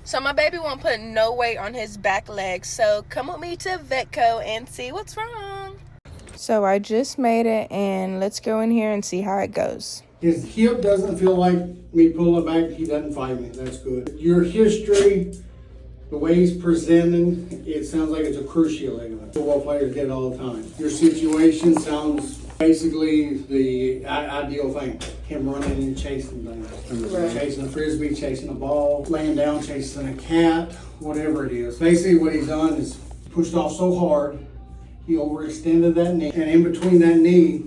So my baby won't put no weight on his back legs. So come with me to Vetco and see what's wrong. So I just made it, and let's go in here and see how it goes. His hip doesn't feel like me pulling back. He doesn't fight me. That's good. Your history, the way he's presenting, it sounds like it's a cruciate ligament. Football players get it all the time. Your situation sounds basically the ideal thing. Him running and chasing things. Right. Chasing a frisbee, chasing a ball, laying down, chasing a cat, whatever it is. Basically what he's done is pushed off so hard, he overextended that knee. And in between that knee,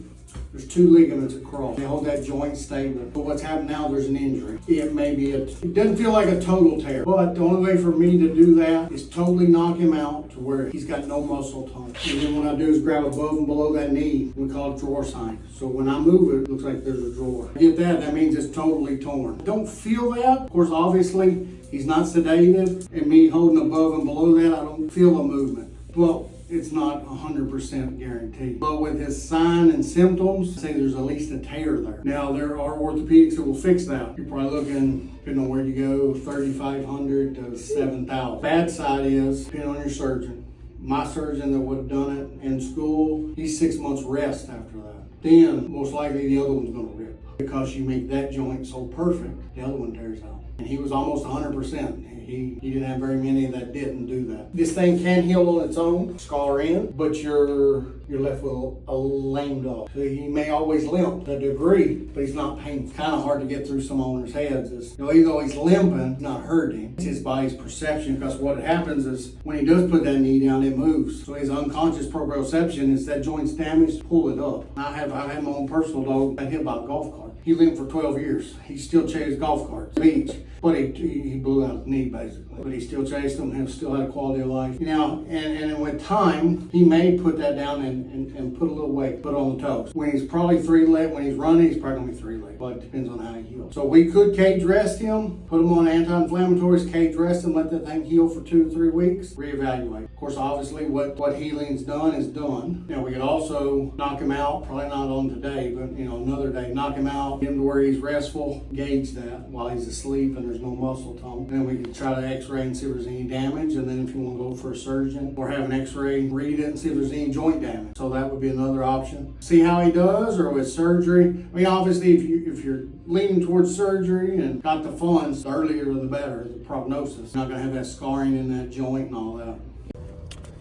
there's two ligaments across. They hold that joint stable. But what's happened now, there's an injury. It doesn't feel like a total tear. But the only way for me to do that is totally knock him out to where he's got no muscle tone. And then what I do is grab above and below that knee. We call it drawer sign. So when I move it, it looks like there's a drawer. Get that? That means it's totally torn. Don't feel that. Of course, obviously, he's not sedated. And me holding above and below that, I don't feel a movement. Well, it's not 100% guaranteed. But with his sign and symptoms, say there's at least a tear there. Now, there are orthopedics that will fix that. You're probably looking, depending on where you go, $3,500 to $7,000. Bad side is, depending on your surgeon. My surgeon that would have done it in school, he's 6 months rest after that. Then, most likely, the other one's going to rip. Because you make that joint so perfect, the other one tears out. And he was almost 100%. He didn't have very many that didn't do that. This thing can heal on its own, scar in, but you're left with a lame dog. So he may always limp to a degree, but he's not painful. Kind of hard to get through some owners' heads. Even though he's limping, it's not hurting. It's his body's perception, because what happens is when he does put that knee down, it moves. So his unconscious proprioception is that joint's damaged, pull it up. I have my own personal dog that hit by a golf cart. He limped for 12 years. He still chased golf carts, beach. But he blew out his knee, basically. But he still chased them and still had a quality of life. And with time, he may put that down and put a little weight, put on the toes. When he's probably when he's running, he's probably going to be 3 legs. But it depends on how he heals. So we could cage rest him, put him on anti-inflammatories, cage rest him, let that thing heal for 2 to 3 weeks, reevaluate. Of course, obviously, what healing's done is done. Now, we could also knock him out, probably not on today, but another day, knock him out, get him to where he's restful, gauge that while he's asleep and there's no muscle tone. Then we can try to x-ray and see if there's any damage, and then if you want to go for a surgeon or have an x-ray, read it and see if there's any joint damage. So that would be another option. See how he does, or with surgery. I mean, obviously, if you're leaning towards surgery and got the funds, the earlier the better, the prognosis. You're not going to have that scarring in that joint and all that.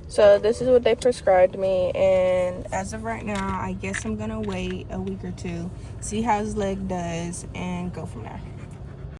So this is what they prescribed me, and as of right now, I guess I'm gonna wait a week or two, see how his leg does, and go from there.